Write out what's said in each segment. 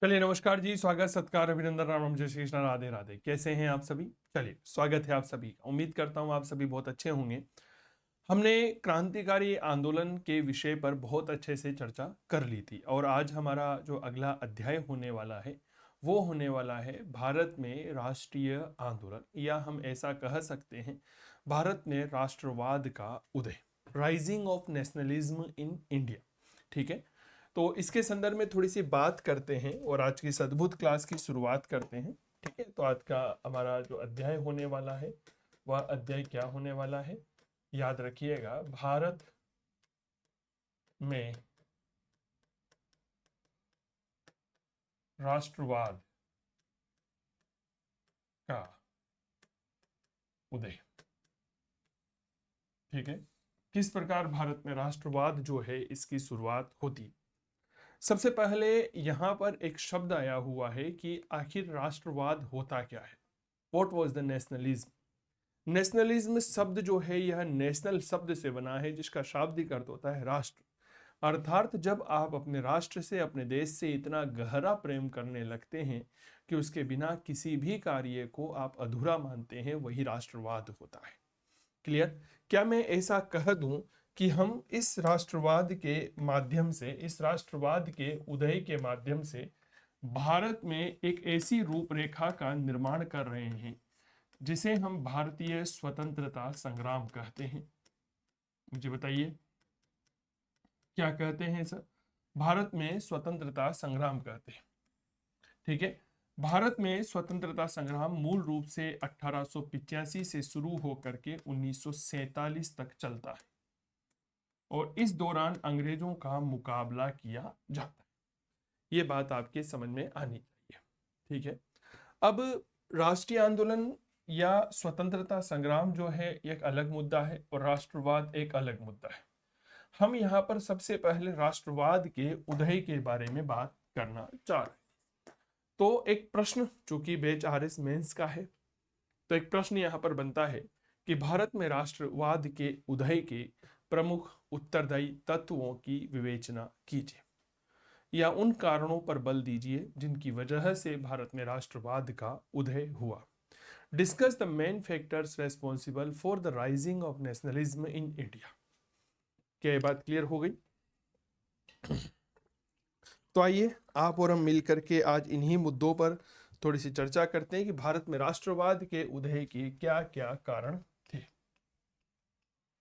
चलिए, नमस्कार जी, स्वागत सत्कार अभिनंदन राम राम, जय श्री कृष्ण, राधे राधे। कैसे हैं आप सभी? चलिए, स्वागत है आप सभी का। उम्मीद करता हूं आप सभी बहुत अच्छे होंगे। हमने क्रांतिकारी आंदोलन के विषय पर बहुत अच्छे से चर्चा कर ली थी और आज हमारा जो अगला अध्याय होने वाला है वो होने वाला है भारत में राष्ट्रीय आंदोलन, या हम ऐसा कह सकते हैं भारत में राष्ट्रवाद का उदय, rising of nationalism in India. ठीक है, तो इसके संदर्भ में थोड़ी सी बात करते हैं और आज की इस अद्भुत क्लास की शुरुआत करते हैं। ठीक है, तो आज का हमारा जो अध्याय होने वाला है वह अध्याय क्या होने वाला है, याद रखिएगा, भारत में राष्ट्रवाद का उदय। ठीक है, किस प्रकार भारत में राष्ट्रवाद जो है इसकी शुरुआत होती। सबसे पहले यहां पर एक शब्द आया हुआ है कि आखिर राष्ट्रवाद होता क्या है। What was the nationalism. Nationalism शब्द जो है यह नेशनल शब्द से बना है, जिसका शाब्दिक अर्थ होता है राष्ट्र। अर्थात जब आप अपने राष्ट्र से, अपने देश से इतना गहरा प्रेम करने लगते हैं कि उसके बिना किसी भी कार्य को आप अधूरा मानते हैं, वही राष्ट्रवाद होता है। क्लियर? क्या मैं ऐसा कह दूं कि हम इस राष्ट्रवाद के माध्यम से, इस राष्ट्रवाद के उदय के माध्यम से भारत में एक ऐसी रूपरेखा का निर्माण कर रहे हैं जिसे हम भारतीय स्वतंत्रता संग्राम कहते हैं। मुझे बताइए क्या कहते हैं सर? भारत में स्वतंत्रता संग्राम कहते हैं। ठीक है, भारत में स्वतंत्रता संग्राम मूल रूप से 1885 से शुरू होकर के 1947 तक चलता है और इस दौरान अंग्रेजों का मुकाबला किया जाता है। ये बात आपके समझ में आनी चाहिए। ठीक है, अब राष्ट्रीय आंदोलन या स्वतंत्रता संग्राम जो है एक अलग मुद्दा है और राष्ट्रवाद एक अलग मुद्दा है। हम यहाँ पर सबसे पहले राष्ट्रवाद के उदय के बारे में बात करना चाह रहे हैं। तो एक प्रश्न जो कि बेच आरएस मेंस का है, तो एक प्रश्न यहाँ पर बनता है कि भारत में राष्ट्रवाद के उदय के प्रमुख उत्तरदायी तत्वों की विवेचना कीजिए या उन कारणों पर बल दीजिए जिनकी वजह से भारत में राष्ट्रवाद का उदय हुआ। Discuss the main factors responsible for the rising of nationalism in India. क्या ये बात क्लियर हो गई? तो आइए आप और हम मिलकर के आज इन्हीं मुद्दों पर थोड़ी सी चर्चा करते हैं कि भारत में राष्ट्रवाद के उदय के क्या क्या कारण थे।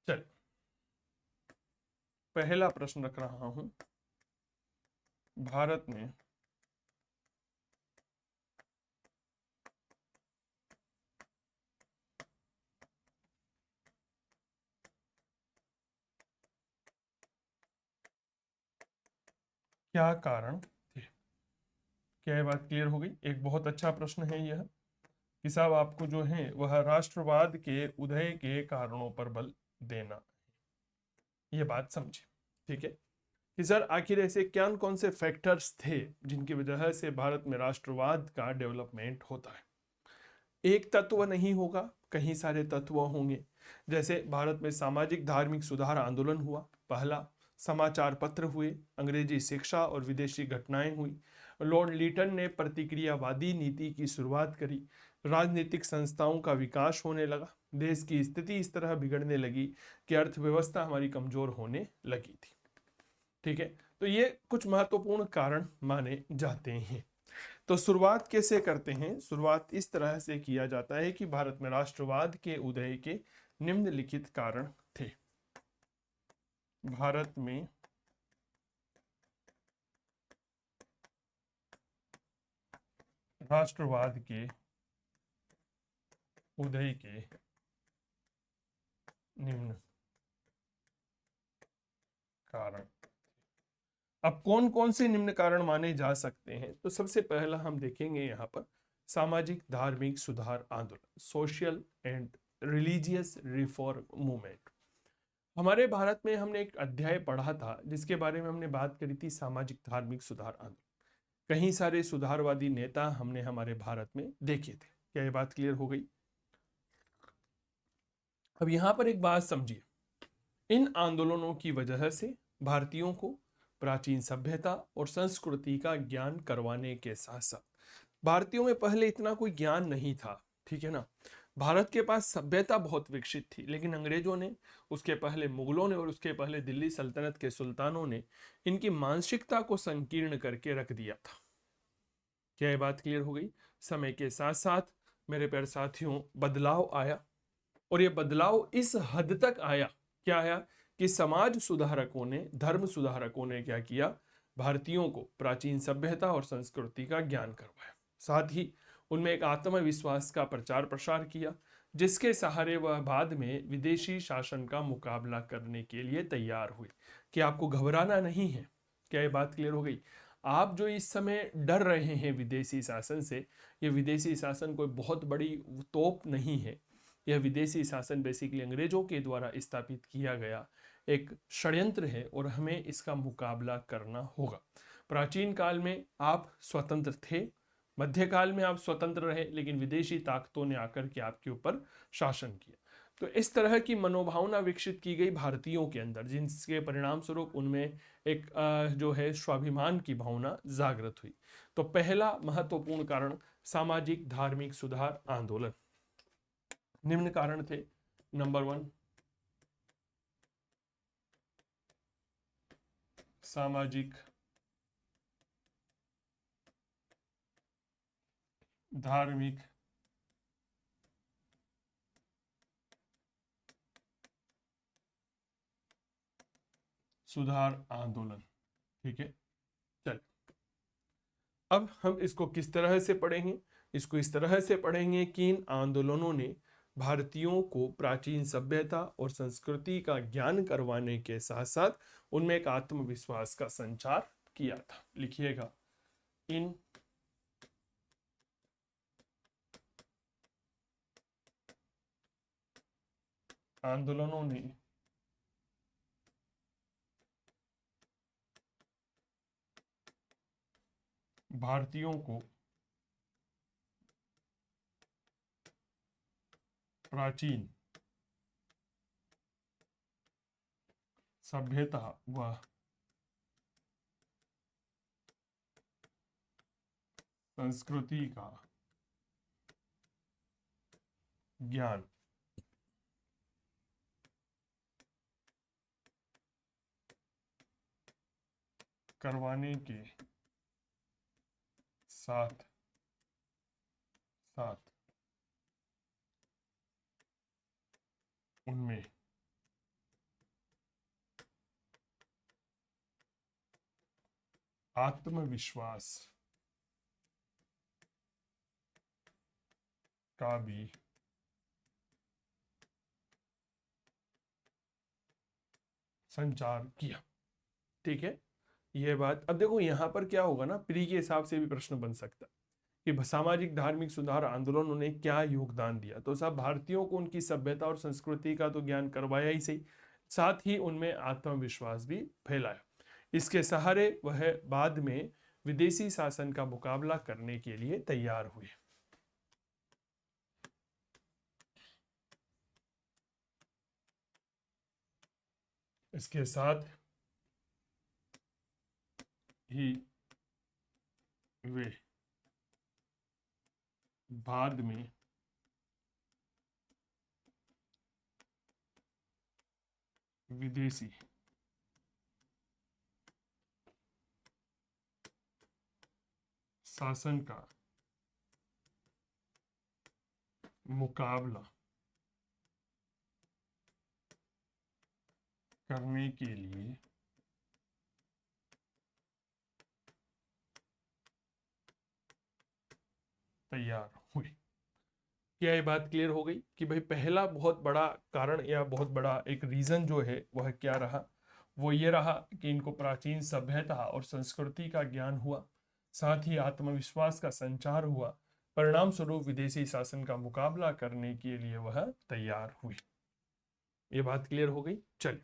चल, पहला प्रश्न रख रहा हूं, भारत में क्या कारण थे। क्या ये बात क्लियर हो गई? एक बहुत अच्छा प्रश्न है यह कि साहब आपको जो है वह राष्ट्रवाद के उदय के कारणों पर बल देना, ये बात समझे। ठीक है कि सर आखिर ऐसे क्या कौन से फैक्टर्स थे जिनकी वजह से भारत में राष्ट्रवाद का डेवलपमेंट होता है। एक तत्व नहीं होगा, कई सारे तत्व होंगे। जैसे भारत में सामाजिक धार्मिक सुधार आंदोलन हुआ पहला, समाचार पत्र हुए, अंग्रेजी शिक्षा और विदेशी घटनाएं हुई, लॉर्ड लीटन ने प्रतिक्रियावादी नीति की शुरुआत करी, राजनीतिक संस्थाओं का विकास होने लगा, देश की स्थिति इस तरह बिगड़ने लगी कि अर्थव्यवस्था हमारी कमजोर होने लगी थी। ठीक है, तो ये कुछ महत्वपूर्ण कारण माने जाते हैं। तो शुरुआत कैसे करते हैं? शुरुआत इस तरह से किया जाता है कि भारत में राष्ट्रवाद के उदय के निम्नलिखित कारण थे। भारत में राष्ट्रवाद के उदय के निम्न कारण। अब कौन कौन से निम्न कारण माने जा सकते हैं? तो सबसे पहला हम देखेंगे यहाँ पर सामाजिक धार्मिक सुधार आंदोलन, social and religious reform movement. हमारे भारत में हमने एक अध्याय पढ़ा था जिसके बारे में हमने बात करी थी, सामाजिक धार्मिक सुधार आंदोलन। कई सारे सुधारवादी नेता हमने हमारे भारत में देखे थे। क्या ये बात क्लियर हो गई? अब यहां पर एक बात समझिए, इन आंदोलनों की वजह से भारतीयों को प्राचीन सभ्यता और संस्कृति का ज्ञान करवाने के साथ साथ, भारतीयों में पहले इतना कोई ज्ञान नहीं था, ठीक है ना। भारत के पास सभ्यता बहुत विकसित थी, लेकिन अंग्रेजों ने, उसके पहले मुगलों ने और उसके पहले दिल्ली सल्तनत के सुल्तानों ने इनकी मानसिकता को संकीर्ण करके रख दिया था। क्या ये बात क्लियर हो गई? समय के साथ साथ मेरे प्यारे साथियों बदलाव आया, और ये बदलाव इस हद तक आया, क्या आया कि समाज सुधारकों ने, धर्म सुधारकों ने क्या किया, भारतीयों को प्राचीन सभ्यता और संस्कृति का ज्ञान करवाया। साथ ही उनमें एक आत्मविश्वास का प्रचार प्रसार किया, जिसके सहारे वह बाद में विदेशी शासन का मुकाबला करने के लिए तैयार हुए, कि आपको घबराना नहीं है। क्या ये बात क्लियर हो गई? आप जो इस समय डर रहे हैं विदेशी शासन से, ये विदेशी शासन कोई बहुत बड़ी तोप नहीं है। यह विदेशी शासन बेसिकली अंग्रेजों के द्वारा स्थापित किया गया एक षड्यंत्र है, और हमें इसका मुकाबला करना होगा। प्राचीन काल में आप स्वतंत्र थे, मध्यकाल में आप स्वतंत्र रहे, लेकिन विदेशी ताकतों ने आकर के आपके ऊपर शासन किया। तो इस तरह की मनोभावना विकसित की गई भारतीयों के अंदर, जिसके परिणाम स्वरूप उनमें एक जो है स्वाभिमान की भावना जागृत हुई। तो पहला महत्वपूर्ण कारण सामाजिक धार्मिक सुधार आंदोलन। निम्न कारण थे। नंबर 1, सामाजिक धार्मिक सुधार आंदोलन। ठीक है, चल अब हम इसको किस तरह से पढ़ेंगे? इसको इस तरह से पढ़ेंगे कि इन आंदोलनों ने भारतीयों को प्राचीन सभ्यता और संस्कृति का ज्ञान करवाने के साथ साथ उनमें एक आत्मविश्वास का संचार किया था। लिखिएगा, इन आंदोलनों ने भारतीयों को प्राचीन सभ्यता व संस्कृति का ज्ञान करवाने के साथ साथ उनमें आत्मविश्वास का भी संचार किया। ठीक है, यह बात। अब देखो यहां पर क्या होगा ना, प्री के हिसाब से भी प्रश्न बन सकता है कि सामाजिक धार्मिक सुधार आंदोलनों ने क्या योगदान दिया। तो सब भारतीयों को उनकी सभ्यता और संस्कृति का तो ज्ञान करवाया ही सही, साथ ही उनमें आत्मविश्वास भी फैलाया। इसके सहारे वह बाद में विदेशी शासन का मुकाबला करने के लिए तैयार हुए। इसके साथ ही वे बाद में विदेशी शासन का मुकाबला करने के लिए तैयार हुए। क्या ये बात क्लियर हो गई कि भाई पहला बहुत बड़ा कारण या बहुत बड़ा एक रीजन जो है वह क्या रहा? वो ये रहा कि इनको प्राचीन सभ्यता और संस्कृति का ज्ञान हुआ, साथ ही आत्मविश्वास का संचार हुआ, परिणाम स्वरूप विदेशी शासन का मुकाबला करने के लिए वह तैयार हुई। ये बात क्लियर हो गई। चलिए,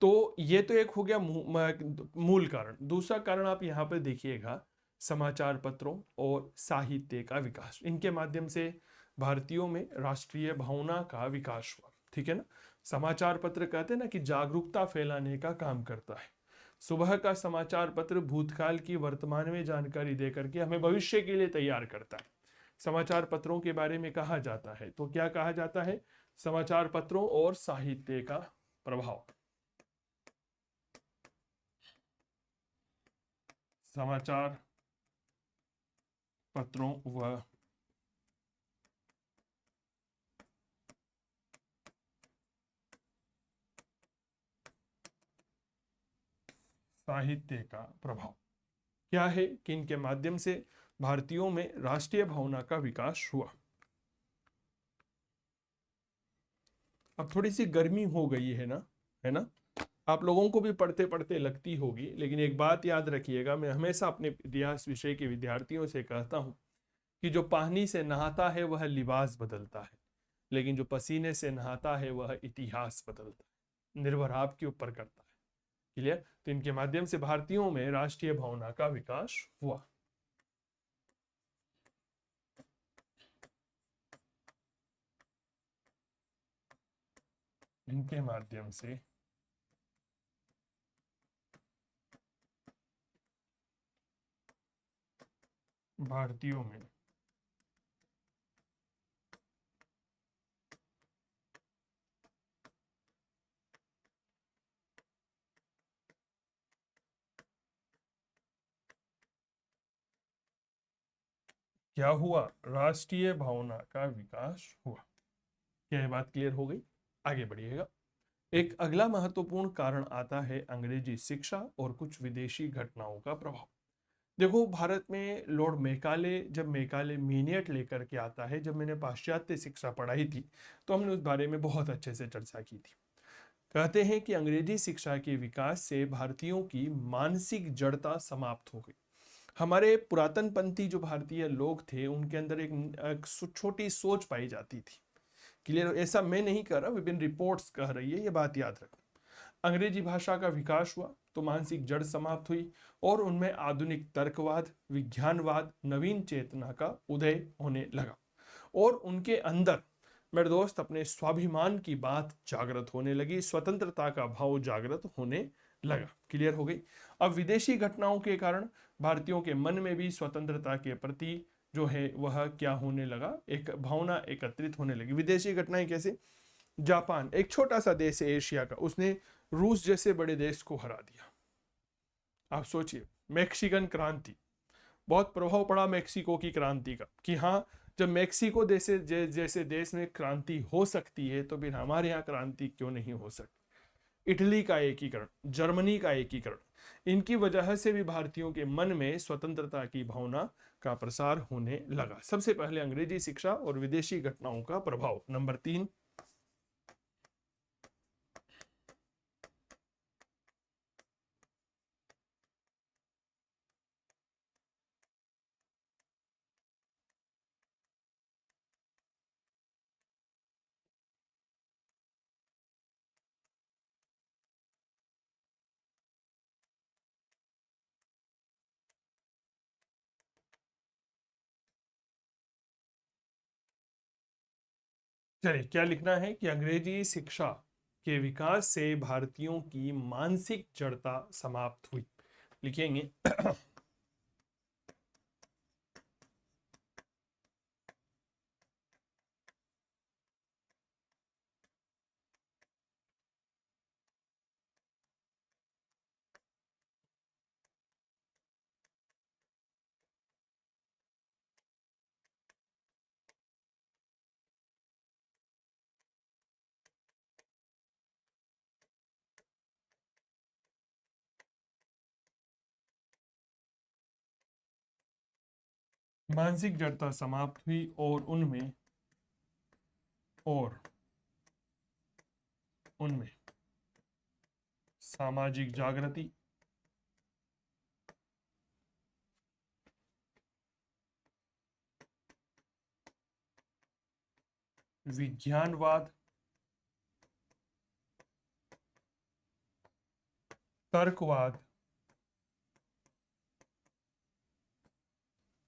तो ये तो एक हो गया मूल कारण। दूसरा कारण आप यहाँ पे देखिएगा, समाचार पत्रों और साहित्य का विकास। इनके माध्यम से भारतीयों में राष्ट्रीय भावना का विकास हुआ। ठीक है ना, समाचार पत्र कहते हैं ना कि जागरूकता फैलाने का काम करता है। सुबह का समाचार पत्र भूतकाल की वर्तमान में जानकारी देकर के हमें भविष्य के लिए तैयार करता है। समाचार पत्रों के बारे में कहा जाता है, तो क्या कहा जाता है? समाचार पत्रों और साहित्य का प्रभाव। समाचार पत्रों व साहित्य का प्रभाव क्या है कि इनके माध्यम से भारतीयों में राष्ट्रीय भावना का विकास हुआ। अब थोड़ी सी गर्मी हो गई है ना, है ना? आप लोगों को भी पढ़ते पढ़ते लगती होगी, लेकिन एक बात याद रखिएगा, मैं हमेशा अपने इतिहास विषय के विद्यार्थियों से कहता हूं कि जो पानी से नहाता है वह लिबास बदलता है, लेकिन जो पसीने से नहाता है वह इतिहास बदलता है। निर्भर आपके ऊपर करता है। क्लियर? तो इनके माध्यम से भारतीयों में राष्ट्रीय भावना का विकास हुआ। इनके माध्यम से भारतीयों में क्या हुआ? राष्ट्रीय भावना का विकास हुआ। क्या ये बात क्लियर हो गई? आगे बढ़िएगा। एक अगला महत्वपूर्ण कारण आता है अंग्रेजी शिक्षा और कुछ विदेशी घटनाओं का प्रभाव। देखो, भारत में लॉर्ड मैकाले, जब मैकाले मीनियट लेकर के आता है, जब मैंने पाश्चात्य शिक्षा पढ़ाई थी तो हमने उस बारे में बहुत अच्छे से चर्चा की थी। कहते हैं कि अंग्रेजी शिक्षा के विकास से भारतीयों की मानसिक जड़ता समाप्त हो गई। हमारे पुरातनपंथी जो भारतीय लोग थे उनके अंदर एक छोटी सोच पाई जाती थी। क्लियर? ऐसा मैं नहीं कह रहा, विभिन्न रिपोर्ट्स कह रही है, ये बात याद रखना। अंग्रेजी भाषा का विकास हुआ तो मानसिक जड़ समाप्त हुई और उनमें आधुनिक तर्कवाद, विज्ञानवाद, नवीन चेतना का उदय होने लगा और उनके अंदर, मेरे दोस्त, अपने स्वाभिमान की बात जागृत होने लगी, स्वतंत्रता का भाव जागृत होने लगा। क्लियर हो गई? अब विदेशी घटनाओं के कारण भारतीयों के मन में भी स्वतंत्रता के प्रति जो है वह क्या होने लगा, एक भावना एकत्रित होने लगी। विदेशी घटनाएं कैसे? जापान, एक छोटा सा देश है एशिया का, उसने रूस जैसे बड़े देश को हरा दिया। आप सोचिए, मैक्सिकन क्रांति, बहुत प्रभाव पड़ा मैक्सिको की क्रांति का कि हाँ, जब मैक्सिको जैसे देश में क्रांति हो सकती है तो फिर हमारे यहाँ क्रांति क्यों नहीं हो सकती। इटली का एकीकरण, जर्मनी का एकीकरण, इनकी वजह से भी भारतीयों के मन में स्वतंत्रता की भावना का प्रसार होने लगा। सबसे पहले अंग्रेजी शिक्षा और विदेशी घटनाओं का प्रभाव। नंबर 3, चलिए क्या लिखना है कि अंग्रेजी शिक्षा के विकास से भारतीयों की मानसिक जड़ता समाप्त हुई। लिखेंगे मानसिक जड़ता समाप्त हुई और उनमें सामाजिक जागृति, विज्ञानवाद, तर्कवाद,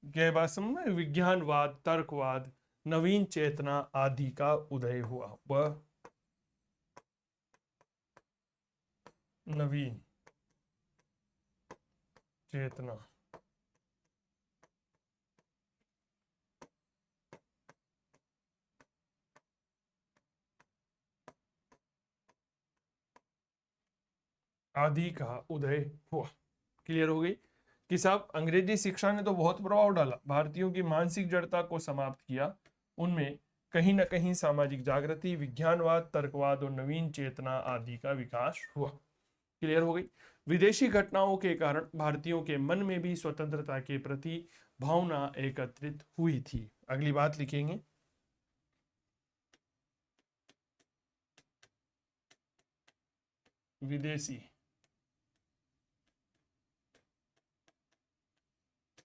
क्या बात समझ में? विज्ञानवाद, तर्कवाद, नवीन चेतना आदि का उदय हुआ। वह नवीन चेतना आदि का उदय हुआ। क्लियर हो गई कि साहब अंग्रेजी शिक्षा ने तो बहुत प्रभाव डाला, भारतीयों की मानसिक जड़ता को समाप्त किया, उनमें कहीं ना कहीं सामाजिक जागृति, विज्ञानवाद, तर्कवाद और नवीन चेतना आदि का विकास हुआ। क्लियर हो गई। विदेशी घटनाओं के कारण भारतीयों के मन में भी स्वतंत्रता के प्रति भावना एकत्रित हुई थी। अगली बात लिखेंगे, विदेशी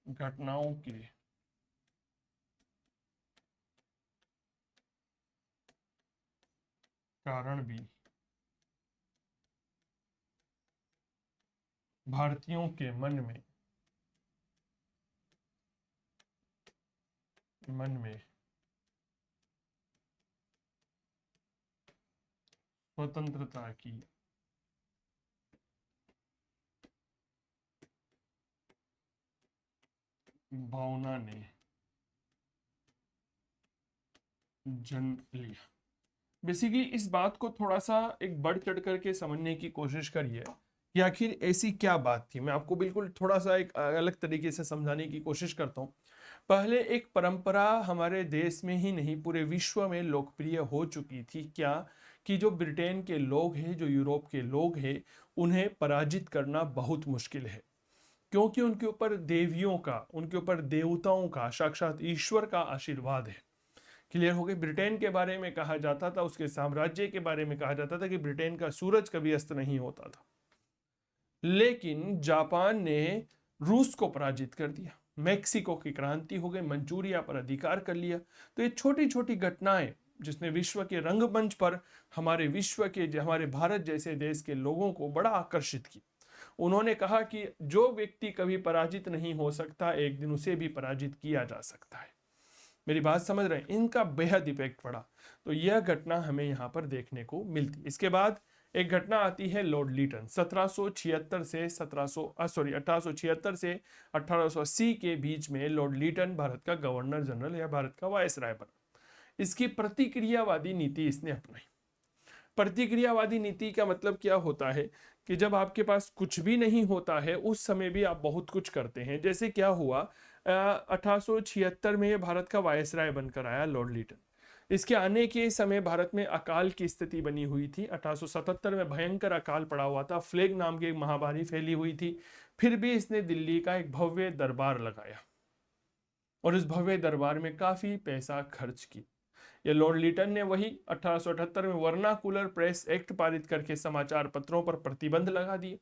घटनाओं के कारण भी भारतीयों के मन में स्वतंत्रता की भावना ने जन्म लिया। बेसिकली इस बात को थोड़ा सा एक बढ़ चढ़ करके समझने की कोशिश करिए कि आखिर ऐसी क्या बात थी। मैं आपको बिल्कुल थोड़ा सा एक अलग तरीके से समझाने की कोशिश करता हूँ। पहले एक परंपरा हमारे देश में ही नहीं पूरे विश्व में लोकप्रिय हो चुकी थी, क्या कि जो ब्रिटेन के लोग हैं, जो यूरोप के लोग हैं, उन्हें पराजित करना बहुत मुश्किल है, क्योंकि उनके ऊपर देवियों का, उनके ऊपर देवताओं का, साक्षात ईश्वर का आशीर्वाद है। क्लियर हो गई। ब्रिटेन के बारे में कहा जाता था, उसके साम्राज्य के बारे में कहा जाता था कि ब्रिटेन का सूरज कभी अस्त नहीं होता था। लेकिन जापान ने रूस को पराजित कर दिया, मेक्सिको की क्रांति हो गई, मंचूरिया पर अधिकार कर लिया। तो ये छोटी छोटी घटनाएं जिसने विश्व के रंगमंच पर हमारे भारत जैसे देश के लोगों को बड़ा आकर्षित किया। उन्होंने कहा कि जो व्यक्ति कभी पराजित नहीं हो सकता, एक दिन उसे भी पराजित किया जा सकता है। मेरी बात समझ रहे हैं? इनका बेहद इफेक्ट पड़ा। तो यह घटना हमें यहाँ पर देखने को मिलती। इसके बाद एक घटना आती है लॉर्ड लीटन, 1776 से 1876 से 1880 के बीच में लॉर्ड लीटन भारत का गवर्नर जनरल या भारत का वायसराय बना। इसकी प्रतिक्रियावादी नीति इसने अपनाई। प्रतिक्रियावादी नीति का मतलब क्या होता है कि जब आपके पास कुछ भी नहीं होता है उस समय भी आप बहुत कुछ करते हैं। जैसे क्या हुआ, 1876 में भारत का वायसराय बनकर आया लॉर्ड लीटन। इसके आने के समय भारत में अकाल की स्थिति बनी हुई थी। 1877 में भयंकर अकाल पड़ा हुआ था, फ्लेग नाम की एक महामारी फैली हुई थी। फिर भी इसने दिल्ली का एक भव्य दरबार लगाया और इस भव्य दरबार में काफी पैसा खर्च किया। ये लॉर्ड लीटन ने वही 1878 में वर्नाकुलर प्रेस एक्ट पारित करके समाचार पत्रों पर प्रतिबंध लगा दिए।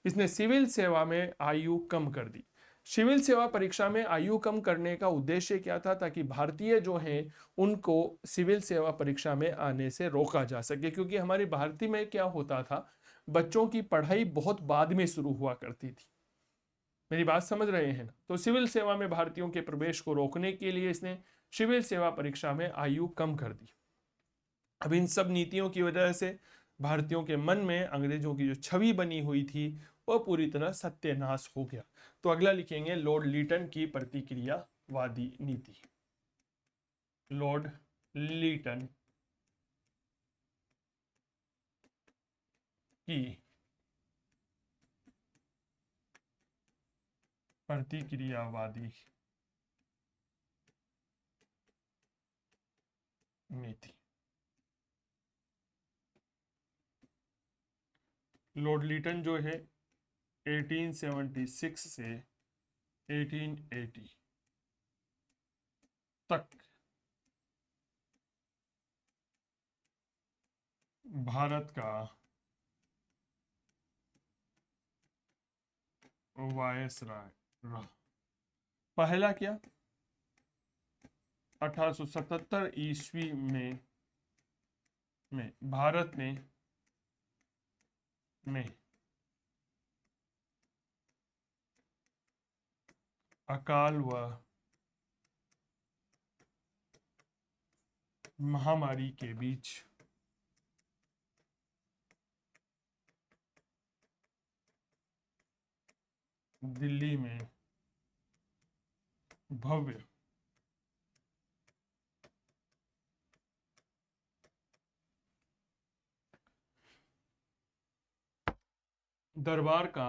इसने सिविल सेवा में आयु कम कर दी। सिविल सेवा परीक्षा में आयु कम करने का उद्देश्य क्या था? ताकि भारतीय जो हैं उनको सिविल सेवा परीक्षा में आने से रोका जा सके, क्योंकि हमारी भारतीय में क्या होता था, बच्चों की पढ़ाई बहुत बाद में शुरू हुआ करती थी। मेरी बात समझ रहे हैं ना? तो सिविल सेवा में भारतीयों के प्रवेश को रोकने के लिए इसने सिविल सेवा परीक्षा में आयु कम कर दी। अब इन सब नीतियों की वजह से भारतीयों के मन में अंग्रेजों की जो छवि बनी हुई थी वह पूरी तरह सत्यानाश हो गया। तो अगला लिखेंगे लॉर्ड लीटन की प्रतिक्रियावादी नीति। लॉर्ड लीटन की प्रतिक्रियावादी नीति। लॉर्ड लीटन जो है 1876 से 1880 तक भारत का वायसराय रहा। पहला क्या, 1877 ईस्वी में भारत में अकाल व महामारी के बीच दिल्ली में भव्य दरबार का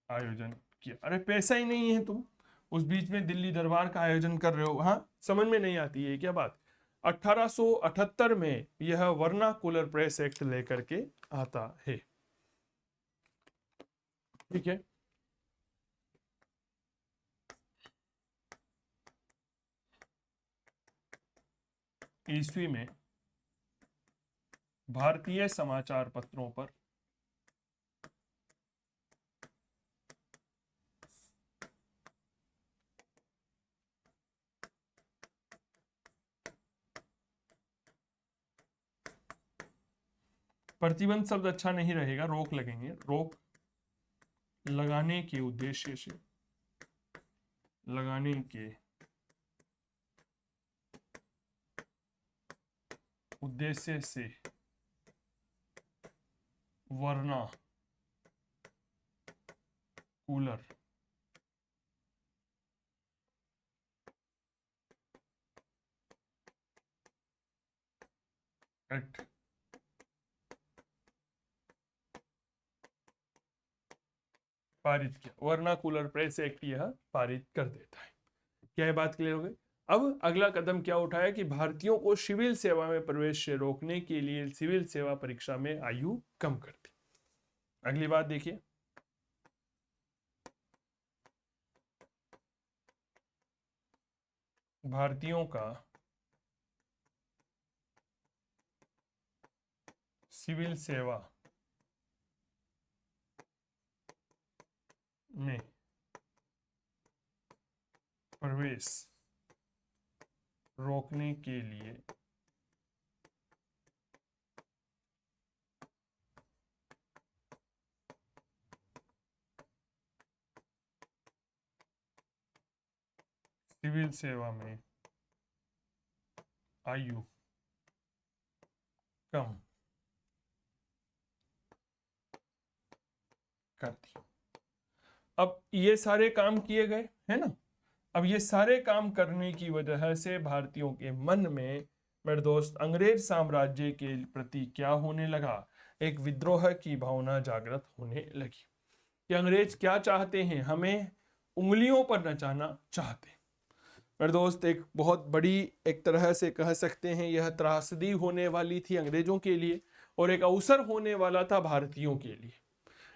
आयोजन किया। अरे पैसा ही नहीं है, तुम उस बीच में दिल्ली दरबार का आयोजन कर रहे हो। हाँ, समझ में नहीं आती है क्या बात। 1878 में यह वर्नाकुलर प्रेस एक्ट लेकर के आता है। ठीक है। ईस्वी में भारतीय समाचार पत्रों पर प्रतिबंध शब्द अच्छा नहीं रहेगा, रोक लगेंगे। रोक लगाने के उद्देश्य से, लगाने के उद्देश्य से वर्ना कूलर एक्ट पारित किया। वर्नाकुलर प्रेस एक्ट यह पारित कर देता है। क्या ये बात क्लियर हो गई। अब अगला कदम क्या उठाया कि भारतीयों को सिविल सेवा में प्रवेश से रोकने के लिए सिविल सेवा परीक्षा में आयु कम कर दी। अगली बात देखिए, भारतीयों का सिविल सेवा में प्रवेश रोकने के लिए सिविल सेवा में आयु कम कर दी। अब ये सारे काम किए गए है ना। अब ये सारे काम करने की वजह से भारतीयों के मन में, मेरे दोस्त, अंग्रेज साम्राज्य के प्रति क्या होने लगा, एक विद्रोह की भावना जागृत होने लगी कि अंग्रेज क्या चाहते हैं, हमें उंगलियों पर नचाना चाहते हैं। मेरे दोस्त, एक बहुत बड़ी, एक तरह से कह सकते हैं, यह त्रासदी होने वाली थी अंग्रेजों के लिए और एक अवसर होने वाला था भारतीयों के लिए।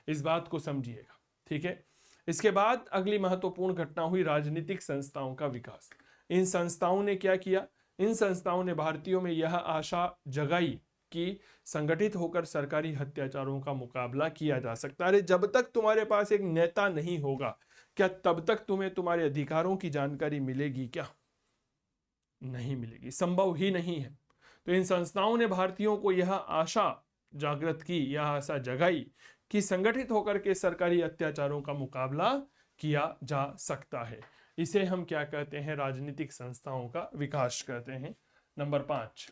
इस बात को समझिएगा। ठीक है। इसके बाद अगली महत्वपूर्ण घटना हुई राजनीतिक संस्थाओं का विकास। इन संस्थाओं ने क्या किया, इन संस्थाओं ने भारतीयों में यह आशा जगाई कि संगठित होकर सरकारी अत्याचारों का मुकाबला किया जा सकता है। अरे जब तक तुम्हारे पास एक नेता नहीं होगा, क्या तब तक तुम्हें तुम्हारे अधिकारों की जानकारी मिलेगी क्या? नहीं मिलेगी, संभव ही नहीं है। तो इन संस्थाओं ने भारतीयों को यह आशा जागृत की, यह आशा जगाई कि संगठित होकर के सरकारी अत्याचारों का मुकाबला किया जा सकता है। इसे हम क्या कहते हैं, राजनीतिक संस्थाओं का विकास कहते हैं। नंबर 5,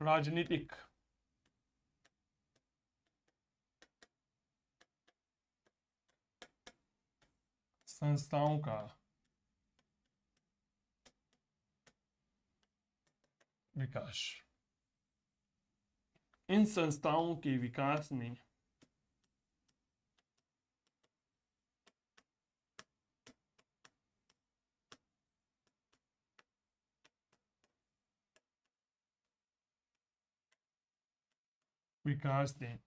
राजनीतिक संस्थाओं का विकास। इन संस्थाओं के विकास ने विकास ने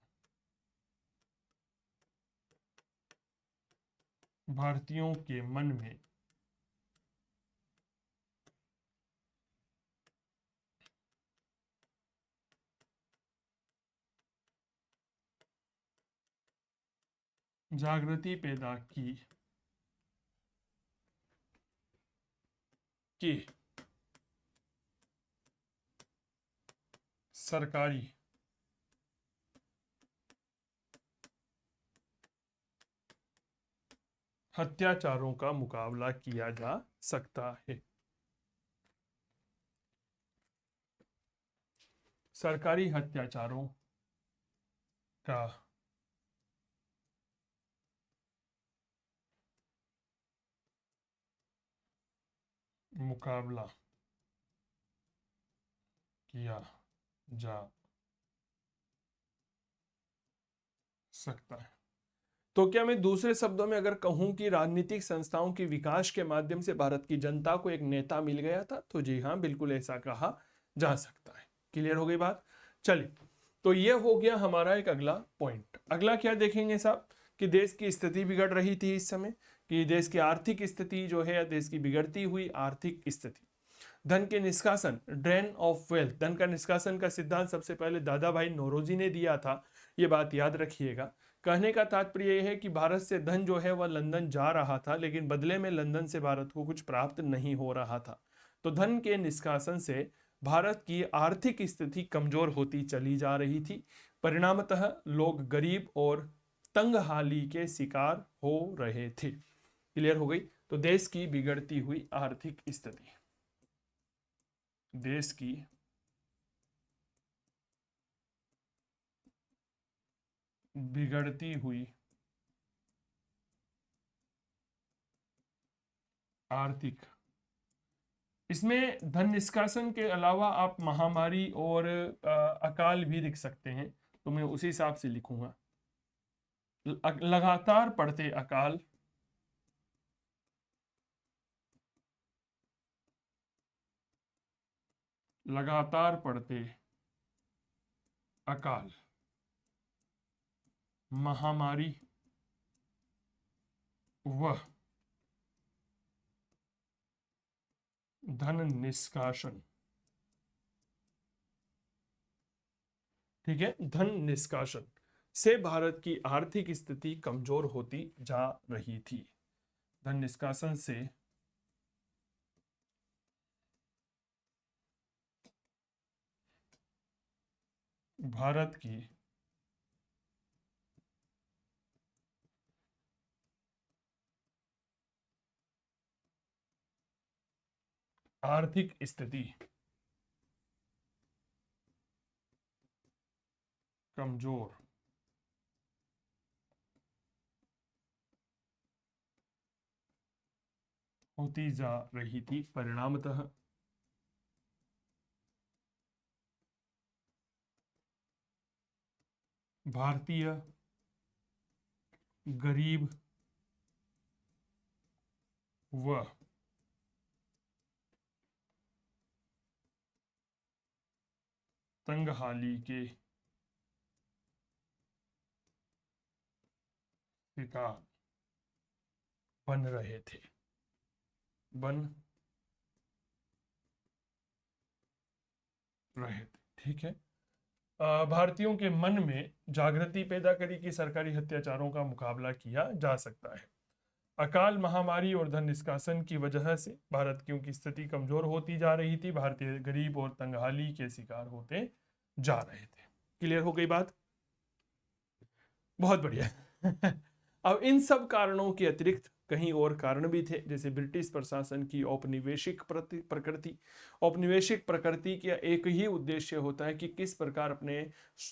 भारतीयों के मन में जागृति पैदा की कि सरकारी अत्याचारों का मुकाबला किया जा सकता है। सरकारी अत्याचारों का मुकाबला किया जा सकता है। तो क्या मैं दूसरे शब्दों में अगर कहूं कि राजनीतिक संस्थाओं के विकास के माध्यम से भारत की जनता को एक नेता मिल गया था, तो जी हाँ, बिल्कुल ऐसा कहा जा सकता है। क्लियर हो गई बात। चलिए, तो ये हो गया हमारा एक अगला पॉइंट। अगला क्या देखेंगे साहब, कि देश की स्थिति बिगड़ रही थी इस समय, कि देश की आर्थिक स्थिति जो है, देश की बिगड़ती हुई आर्थिक स्थिति। धन के निष्कासन, ड्रेन ऑफ वेल्थ, धन का निष्कासन का सिद्धांत सबसे पहले दादा भाई नौरोजी ने दिया था, ये बात याद रखिएगा। कहने का तात्पर्य यह है कि भारत से धन जो है वह लंदन जा रहा था, लेकिन बदले में लंदन से भारत को कुछ प्राप्त नहीं हो रहा था। तो धन के निष्कासन से भारत की आर्थिक स्थिति कमजोर होती चली जा रही थी। परिणामतः लोग गरीब और तंगहाली के शिकार हो रहे थे। क्लियर हो गई। तो देश की बिगड़ती हुई आर्थिक स्थिति, देश की बिगड़ती हुई आर्थिक, इसमें धन निष्कासन के अलावा आप महामारी और अकाल भी लिख सकते हैं, तो मैं उसी हिसाब से लिखूंगा। लगातार पड़ते अकाल, लगातार पड़ते अकाल, महामारी व धन निष्कासन, ठीक है, धन निष्कासन से भारत की आर्थिक स्थिति कमजोर होती जा रही थी। धन निष्कासन से भारत की आर्थिक स्थिति कमजोर होती जा रही थी। परिणामतः भारतीय गरीब व तंगहाली के शिकार बन रहे थे, बन रहे थे। ठीक है। भारतीयों के मन में जागृति पैदा करी कि सरकारी अत्याचारों का मुकाबला किया जा सकता है। अकाल, महामारी और धन निष्कासन की वजह से भारत की स्थिति कमजोर होती जा रही थी। भारतीय गरीब और तंगहाली के शिकार होते जा रहे थे। क्लियर हो गई बात। बहुत बढ़िया। अब इन सब कारणों के अतिरिक्त कहीं और कारण भी थे, जैसे ब्रिटिश प्रशासन की औपनिवेशिक प्रकृति। औपनिवेशिक प्रकृति का एक ही उद्देश्य होता है कि किस प्रकार अपने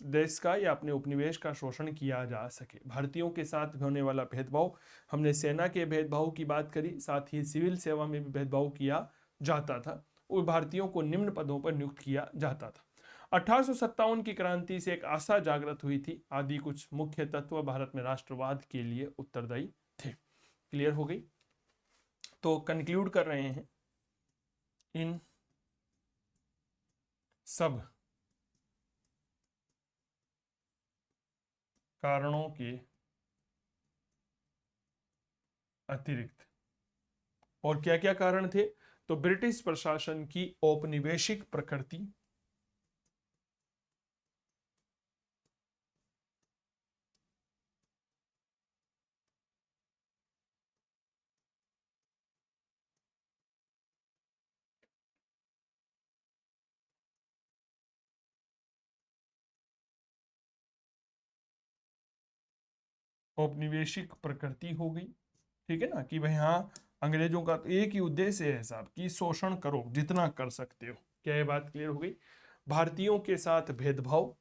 देश का या अपने उपनिवेश का शोषण किया जा सके। भारतीयों के साथ होने वाला भेदभाव, हमने सेना के भेदभाव की बात करी, साथ ही सिविल सेवा में भी भेदभाव किया जाता था और भारतीयों को निम्न पदों पर नियुक्त किया जाता था। 1857 की क्रांति से एक आशा जागृत हुई थी। आदि कुछ मुख्य तत्व भारत में राष्ट्रवाद के लिए उत्तरदायी थे। क्लियर हो गई। तो कंक्लूड कर रहे हैं, इन सब कारणों के अतिरिक्त और क्या क्या कारण थे, तो ब्रिटिश प्रशासन की औपनिवेशिक प्रकृति, औपनिवेशिक प्रकृति हो गई, ठीक है ना, कि भाई हाँ अंग्रेजों का तो एक ही उद्देश्य है साहब कि शोषण करो जितना कर सकते हो। क्या ये बात क्लियर हो गई? भारतीयों के साथ भेदभाव,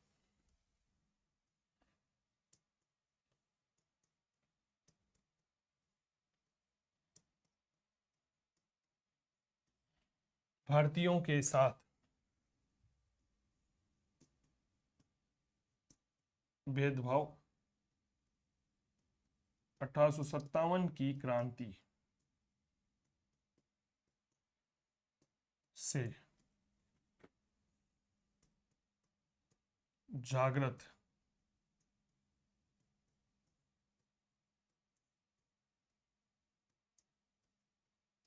भारतीयों के साथ भेदभाव, 1857 की क्रांति से जागृत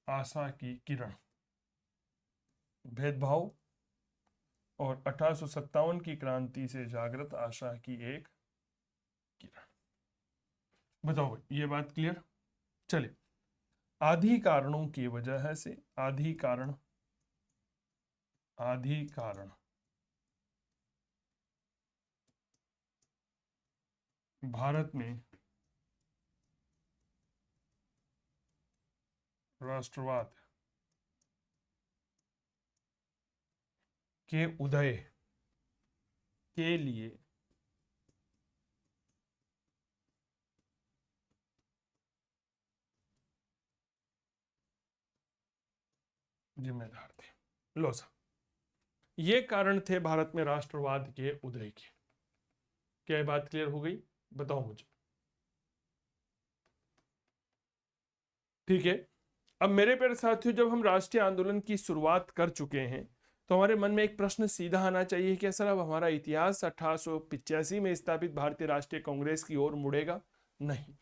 आशा की किरण, भेदभाव और 1857 की क्रांति से जागृत आशा की एक किरण। बताओ भाई ये बात क्लियर? चले, आदि कारणों की वजह से, आदि कारण भारत में राष्ट्रवाद के उदय के लिए जिम्मेदार थे। लो सा, ये कारण थे भारत में राष्ट्रवाद के उदय के। क्या ये बात क्लियर हो गई? बताओ मुझे। ठीक है, अब मेरे प्यारे साथियों, जब हम राष्ट्रीय आंदोलन की शुरुआत कर चुके हैं तो हमारे मन में एक प्रश्न सीधा आना चाहिए कि सर अब हमारा इतिहास 1885 में स्थापित भारतीय राष्ट्रीय कांग्रेस की ओर मुड़ेगा? नहीं।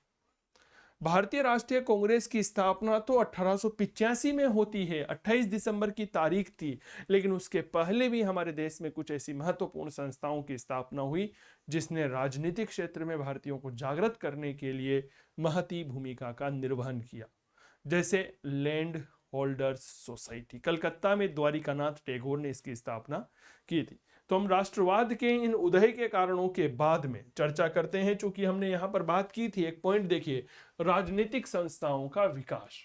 भारतीय राष्ट्रीय कांग्रेस की स्थापना तो 1885 में होती है, 28 दिसंबर की तारीख थी, लेकिन उसके पहले भी हमारे देश में कुछ ऐसी महत्वपूर्ण संस्थाओं की स्थापना हुई जिसने राजनीतिक क्षेत्र में भारतीयों को जागृत करने के लिए महती भूमिका का निर्वहन किया। जैसे लैंड होल्डर्स सोसाइटी, कलकत्ता में द्वारिकानाथ टैगोर ने इसकी स्थापना की थी। तो हम राष्ट्रवाद के इन उदय के कारणों के बाद में चर्चा करते हैं। चूंकि हमने यहां पर बात की थी, एक पॉइंट देखिए, राजनीतिक संस्थाओं का विकास।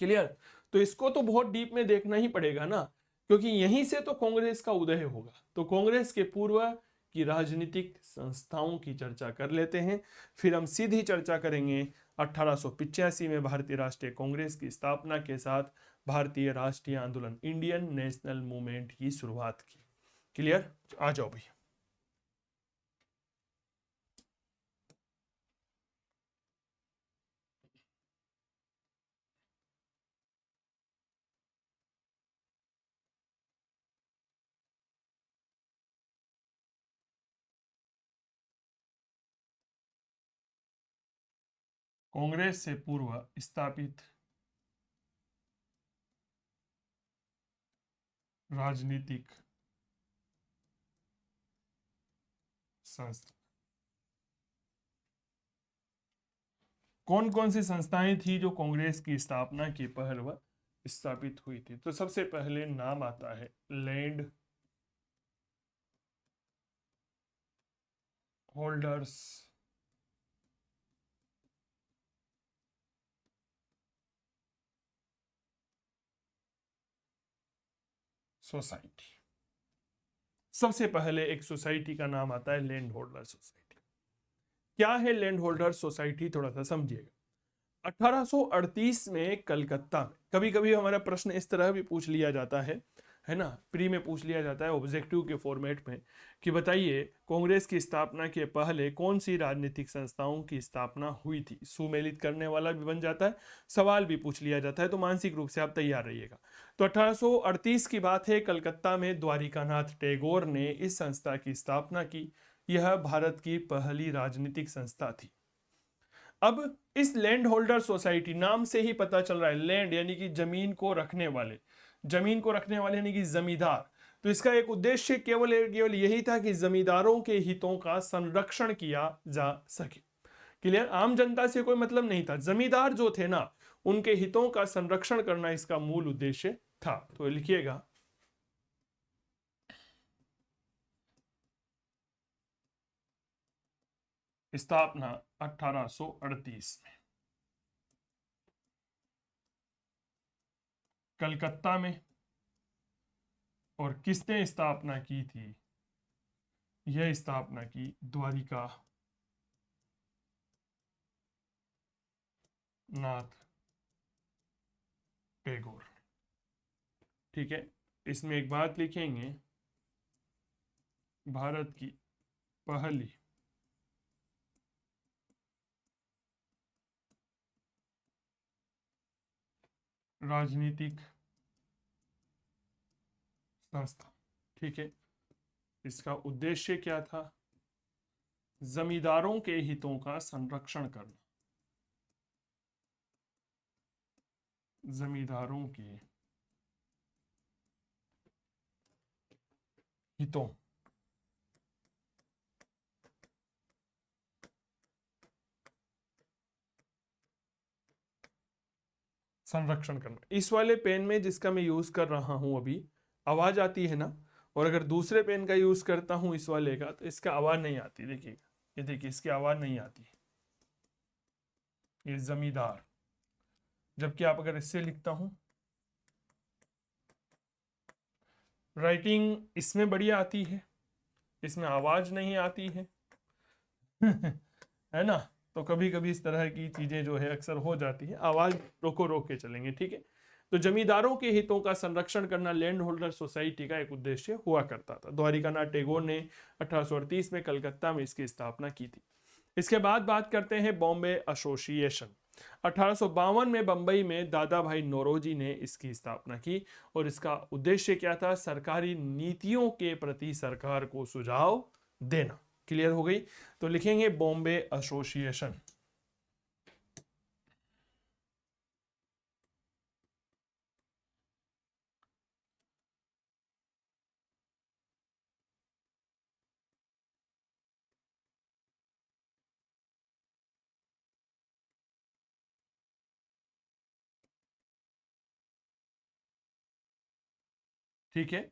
क्लियर? तो इसको तो बहुत डीप में देखना ही पड़ेगा ना, क्योंकि यहीं से तो कांग्रेस का उदय होगा। तो कांग्रेस के पूर्व की राजनीतिक संस्थाओं की चर्चा कर लेते हैं, फिर हम सीधी चर्चा करेंगे 1885 में भारतीय राष्ट्रीय कांग्रेस की स्थापना के साथ भारतीय राष्ट्रीय आंदोलन, इंडियन नेशनल मूवमेंट की शुरुआत की। क्लियर? आ जाओ भैया। कांग्रेस से पूर्व स्थापित राजनीतिक संस्था, कौन कौन सी संस्थाएं थी जो कांग्रेस की स्थापना के पहले स्थापित हुई थी? तो सबसे पहले नाम आता है लैंड होल्डर्स सोसाइटी। सबसे पहले एक सोसाइटी का नाम आता है लैंड होल्डर सोसाइटी। क्या है लैंड होल्डर सोसाइटी, थोड़ा सा समझिएगा। 1838 में कलकत्ता में, कभी कभी हमारा प्रश्न इस तरह भी पूछ लिया जाता है ना, प्री में पूछ लिया जाता है ऑब्जेक्टिव के फॉर्मेट में, कि बताइए कांग्रेस की स्थापना के पहले कौन सी राजनीतिक संस्थाओं की स्थापना हुई थी। सुमेलित करने वाला भी बन जाता है, सवाल भी पूछ लिया जाता है, तो मानसिक रूप से आप तैयार रहिएगा। तो 1838 की बात है, कलकत्ता में द्वारिकानाथ टैगोर ने इस संस्था की स्थापना की। यह भारत की पहली राजनीतिक संस्था थी। अब इस लैंड होल्डर सोसाइटी, नाम से ही पता चल रहा है, लैंड यानी कि जमीन को रखने वाले, जमीन को रखने वाले यानी कि जमींदार। तो इसका एक उद्देश्य केवल केवल यही था कि जमींदारों के हितों का संरक्षण किया जा सके। क्लियर? आम जनता से कोई मतलब नहीं था, जमींदार जो थे ना, उनके हितों का संरक्षण करना इसका मूल उद्देश्य था। तो लिखिएगा, स्थापना 1838 में। कलकत्ता में। और किसने स्थापना की थी? यह स्थापना की द्वारिका नाथ टैगोर। ठीक है, इसमें एक बात लिखेंगे, भारत की पहली राजनीतिक संस्था। ठीक है, इसका उद्देश्य क्या था? जमींदारों के हितों का संरक्षण करना। जमींदारों के हितों संरक्षण करना। इस वाले पेन में जिसका मैं यूज कर रहा हूं अभी, आवाज आती है ना? और अगर दूसरे पेन का यूज करता हूं इस वाले का, तो इसका आवाज नहीं आती। देखिएगा, ये देखिए, इसकी आवाज नहीं आती। ये जमींदार। जबकि आप अगर इससे लिखता हूं, राइटिंग इसमें बढ़िया आती है, इसमें आवाज नहीं आती है। है ना? तो कभी कभी इस तरह की चीजें जो है अक्सर हो जाती है। आवाज रोको, रोक के चलेंगे। ठीक है, तो जमींदारों के हितों का संरक्षण करना लैंड होल्डर सोसाइटी का एक उद्देश्य हुआ करता था। द्वारिकानाथ टैगोर ने 1838 में कलकत्ता में इसकी स्थापना की थी। इसके बाद बात करते हैं बॉम्बे एसोसिएशन। 1852 में बंबई में दादा भाई नौरोजी ने इसकी स्थापना की। और इसका उद्देश्य क्या था? सरकारी नीतियों के प्रति सरकार को सुझाव देना। क्लियर हो गई? तो लिखेंगे बॉम्बे एसोसिएशन। ठीक है,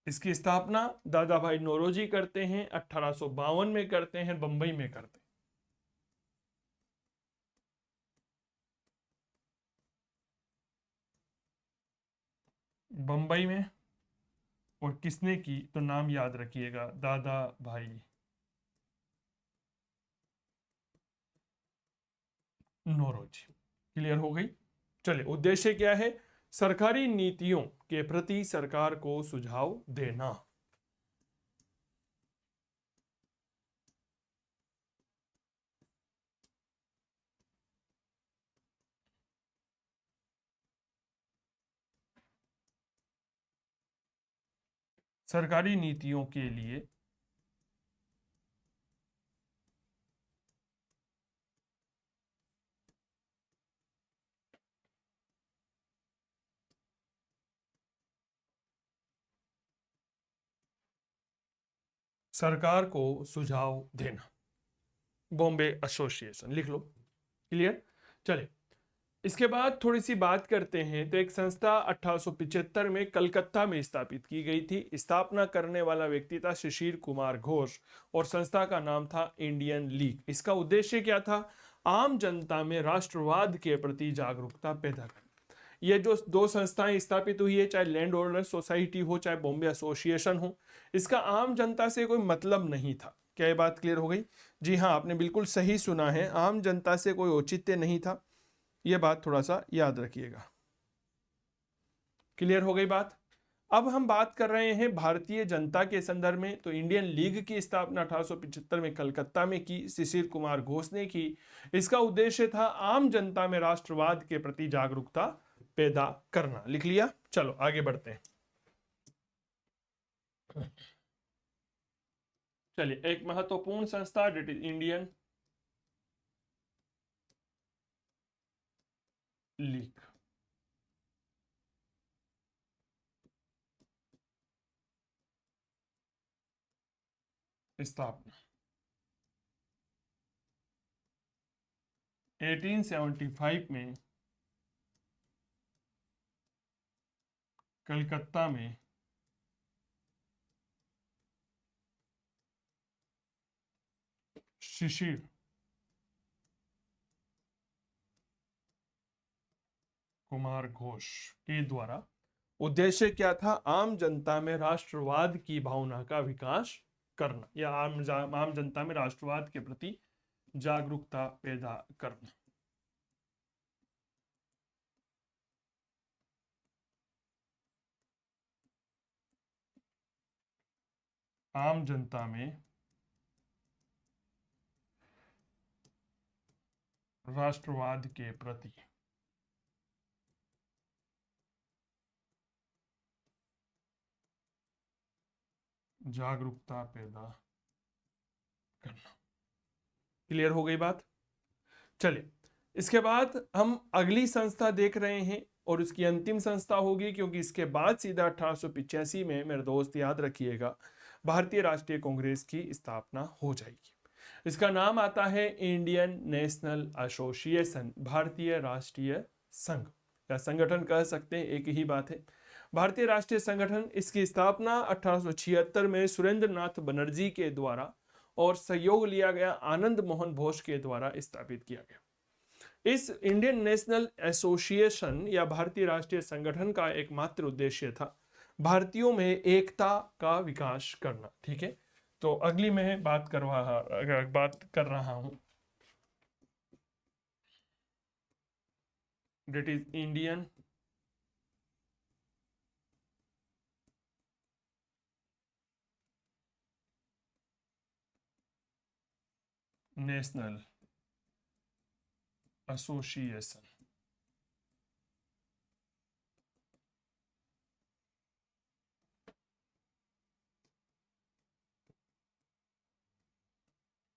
इसकी स्थापना दादा भाई नौरोजी करते हैं, 1852 में करते हैं, बंबई में करते हैं। बंबई में। और किसने की? तो नाम याद रखिएगा, दादा भाई नौरोजी। क्लियर हो गई? चलिए, उद्देश्य क्या है? सरकारी नीतियों के प्रति सरकार को सुझाव देना। सरकारी नीतियों के लिए सरकार को सुझाव देना। बॉम्बे एसोसिएशन लिख लो। क्लियर? चलिए, इसके बाद थोड़ी सी बात करते हैं। तो एक संस्था 1875 में कलकत्ता में स्थापित की गई थी। स्थापना करने वाला व्यक्ति था शिशिर कुमार घोष। और संस्था का नाम था इंडियन लीग। इसका उद्देश्य क्या था? आम जनता में राष्ट्रवाद के प्रति जागरूकता पैदा करना। ये जो दो संस्थाएं स्थापित हुई है, चाहे लैंड होल्डर सोसाइटी हो, चाहे बॉम्बे एसोसिएशन हो, इसका आम जनता से कोई मतलब नहीं था। क्या ये बात क्लियर हो गई? जी हाँ, आपने बिल्कुल सही सुना है, आम जनता से कोई औचित्य नहीं था। ये बात थोड़ा सा याद रखिएगा। क्लियर हो गई बात? अब हम बात कर रहे हैं भारतीय जनता के संदर्भ में। तो इंडियन लीग की स्थापना 1875 में कलकत्ता में की, शिशिर कुमार घोष ने की। इसका उद्देश्य था आम जनता में राष्ट्रवाद के प्रति जागरूकता पैदा करना। लिख लिया? चलो आगे बढ़ते हैं। चलिए, एक महत्वपूर्ण संस्था डेट इज इंडियन लीग स्थापना 1875 में कलकत्ता में शिशिर कुमार घोष के द्वारा। उद्देश्य क्या था? आम जनता में राष्ट्रवाद की भावना का विकास करना, या आम जनता में राष्ट्रवाद के प्रति जागरूकता पैदा करना। आम जनता में राष्ट्रवाद के प्रति जागरूकता पैदा करना। क्लियर हो गई बात? चलिए, इसके बाद हम अगली संस्था देख रहे हैं और उसकी अंतिम संस्था होगी, क्योंकि इसके बाद सीधा 1885 में, मेरे दोस्त याद रखिएगा, भारतीय राष्ट्रीय कांग्रेस की स्थापना हो जाएगी। इसका नाम आता है इंडियन नेशनल एसोसिएशन, भारतीय राष्ट्रीय संघ या संगठन कह सकते हैं, एक ही बात है। भारतीय राष्ट्रीय संगठन, इसकी स्थापना 1876 में सुरेंद्र नाथ बनर्जी के द्वारा और सहयोग लिया गया आनंद मोहन बोस के द्वारा स्थापित किया गया। इस इंडियन नेशनल एसोसिएशन या भारतीय राष्ट्रीय संगठन का एकमात्र उद्देश्य था भारतीयों में एकता का विकास करना। ठीक है, तो अगली मैं बात कर रहा हूं, that is Indian national association.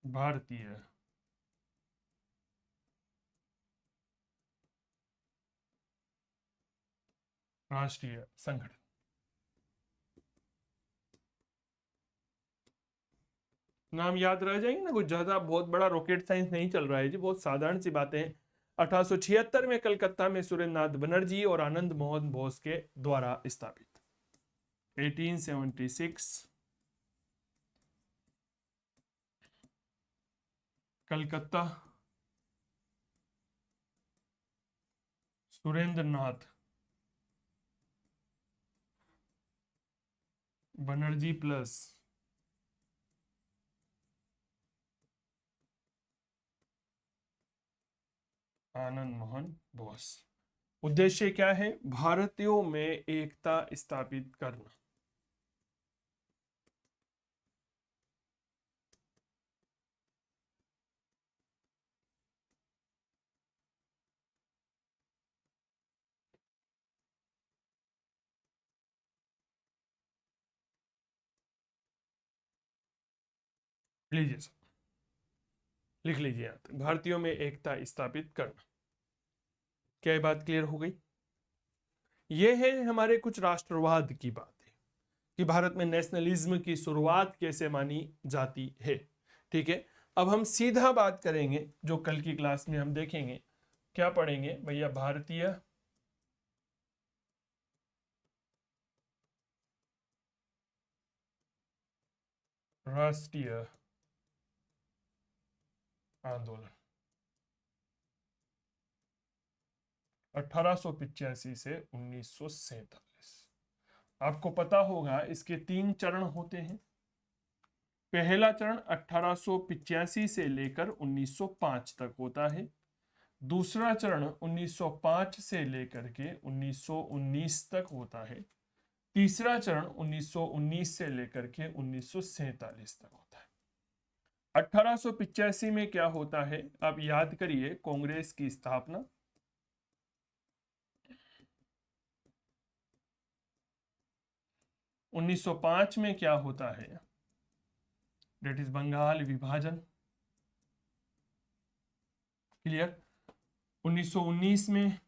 भारतीय राष्ट्रीय संगठन। नाम याद रह जाएंगे ना, कुछ ज्यादा बहुत बड़ा रॉकेट साइंस नहीं चल रहा है जी, बहुत साधारण सी बातें हैं। 1876 में कलकत्ता में सुरेंद्र नाथ बनर्जी और आनंद मोहन बोस के द्वारा स्थापित। 1876 कलकत्ता, सुरेंद्र नाथ बनर्जी प्लस आनंद मोहन बोस। उद्देश्य क्या है? भारतीयों में एकता स्थापित करना। लीजिए सर, लिख लीजिए आप, भारतीयों में एकता स्थापित करना। क्या ये बात क्लियर हो गई? ये है हमारे कुछ राष्ट्रवाद की बातें कि भारत में नेशनलिज्म की शुरुआत कैसे मानी जाती है। ठीक है, अब हम सीधा बात करेंगे, जो कल की क्लास में हम देखेंगे। क्या पढ़ेंगे भैया? भारतीय राष्ट्रीय आंदोलन 1885 से 1947। आपको पता होगा इसके 3 चरण होते हैं। पहला चरण 1885 से लेकर 1905 तक होता है। दूसरा चरण 1905 से लेकर के 1919 तक होता है। तीसरा चरण 1919 से लेकर के 1947 तक होता है। 1885 में क्या होता है? आप याद करिए, कांग्रेस की स्थापना। 1905 में क्या होता है? डेट इज बंगाल विभाजन। क्लियर? 1919 में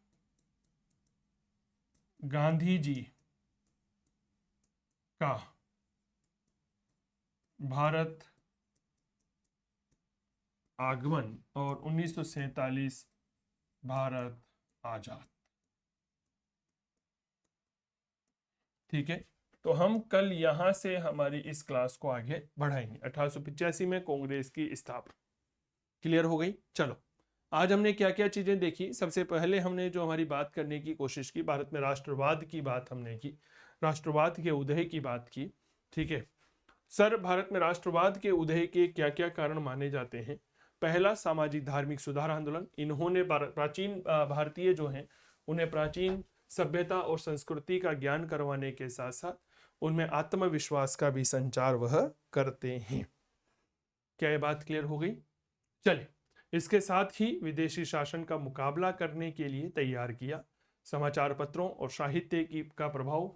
गांधी जी का भारत आगमन और 1947 भारत आजाद। ठीक है, तो हम कल यहां से हमारी इस क्लास को आगे बढ़ाएंगे। 1885 में कांग्रेस की स्थापना। क्लियर हो गई? चलो आज हमने क्या क्या चीजें देखी। सबसे पहले हमने जो हमारी बात करने की कोशिश की, भारत में राष्ट्रवाद की बात हमने की, राष्ट्रवाद के उदय की बात की। ठीक है सर, भारत में राष्ट्रवाद के उदय के क्या क्या कारण माने जाते हैं। पहला, सामाजिक धार्मिक सुधार आंदोलन। इन्होंने प्राचीन भारतीय जो हैं उन्हें प्राचीन सभ्यता और संस्कृति का ज्ञान करवाने के साथ साथ उनमें आत्मविश्वास का भी संचार वह करते हैं। क्या ये बात क्लियर हो गई? चलिए, इसके साथ ही विदेशी शासन का मुकाबला करने के लिए तैयार किया। समाचार पत्रों और साहित्य की का प्रभाव।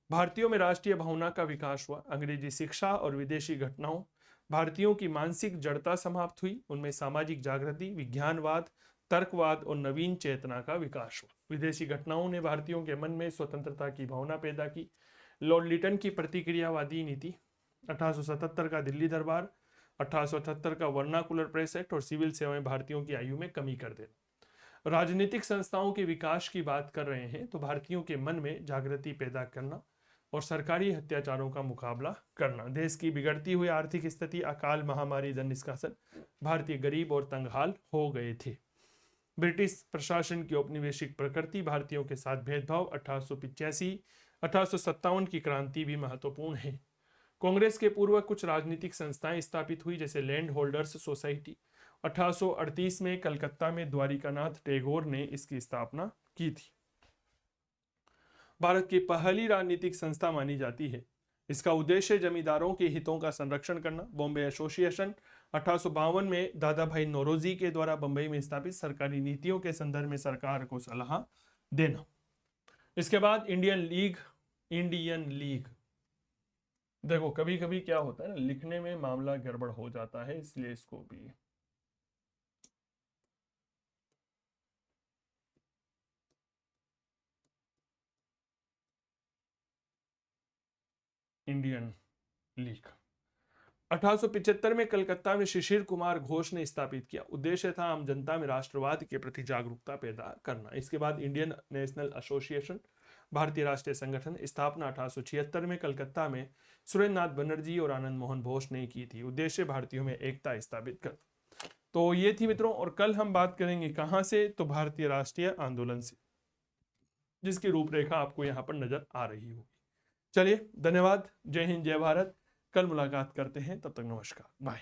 भारतीयों में राष्ट्रीय भावना का विकास हुआ। अंग्रेजी शिक्षा और विदेशी घटनाओं, भारतीयों की मानसिक जड़ता समाप्त हुई। उनमें सामाजिक जागृति, विज्ञानवाद, तर्कवाद और नवीन चेतना का विकास हुआ। विदेशी घटनाओं ने भारतीयों के मन में स्वतंत्रता की भावना पैदा की। लॉर्ड लिटन की प्रतिक्रियावादी नीति, 1877 का दिल्ली दरबार, 1878 का वर्नाकुलर प्रेस एक्ट और सिविल सेवाएं भारतीयों की आयु में कमी कर देना। राजनीतिक संस्थाओं के विकास की बात कर रहे हैं तो भारतीयों के मन में जागृति पैदा करना और सरकारी अत्याचारों का मुकाबला करना। देश की बिगड़ती हुई आर्थिक स्थिति, अकाल, महामारी, धन निष्कासन, भारतीय गरीब और तंगहाल हो गए थे। ब्रिटिश प्रशासन की औपनिवेशिक प्रकृति, भारतीयों के साथ भेदभाव, 1885 1857 की क्रांति भी महत्वपूर्ण है। कांग्रेस के पूर्व कुछ राजनीतिक संस्थाएं स्थापित हुई, जैसे लैंड होल्डर्स सोसाइटी। 1838 में कलकत्ता में द्वारिकानाथ टैगोर ने इसकी स्थापना की थी। भारत की पहली राजनीतिक संस्था मानी जाती है। इसका उद्देश्य जमींदारों के हितों का संरक्षण करना। बॉम्बे एसोसिएशन, 1852 में दादा भाई नौरोजी के द्वारा बंबई में स्थापित, सरकारी नीतियों के संदर्भ में सरकार को सलाह देना। इसके बाद इंडियन लीग। देखो कभी कभी क्या होता है ना, लिखने में मामला गड़बड़ हो जाता है, इसलिए इसको भी इंडियन लीग। 1875 में कलकत्ता में शिशिर कुमार घोष ने स्थापित किया। उद्देश्य था आम जनता में राष्ट्रवाद के प्रति जागरूकता पैदा करना। इसके बाद इंडियन नेशनल एसोसिएशन, भारतीय राष्ट्रीय संगठन, स्थापना 1876 में कलकत्ता में सुरेंद्रनाथ बनर्जी और आनंद मोहन बोस ने की थी। उद्देश्य भारतीयों में एकता स्थापित कर। तो ये थी मित्रों, और कल हम बात करेंगे कहां से, तो भारतीय राष्ट्रीय आंदोलन से, जिसकी रूपरेखा आपको यहाँ पर नजर आ रही होगी। चलिए, धन्यवाद, जय हिंद, जय भारत। कल मुलाकात करते हैं, तब तक नमस्कार, बाय।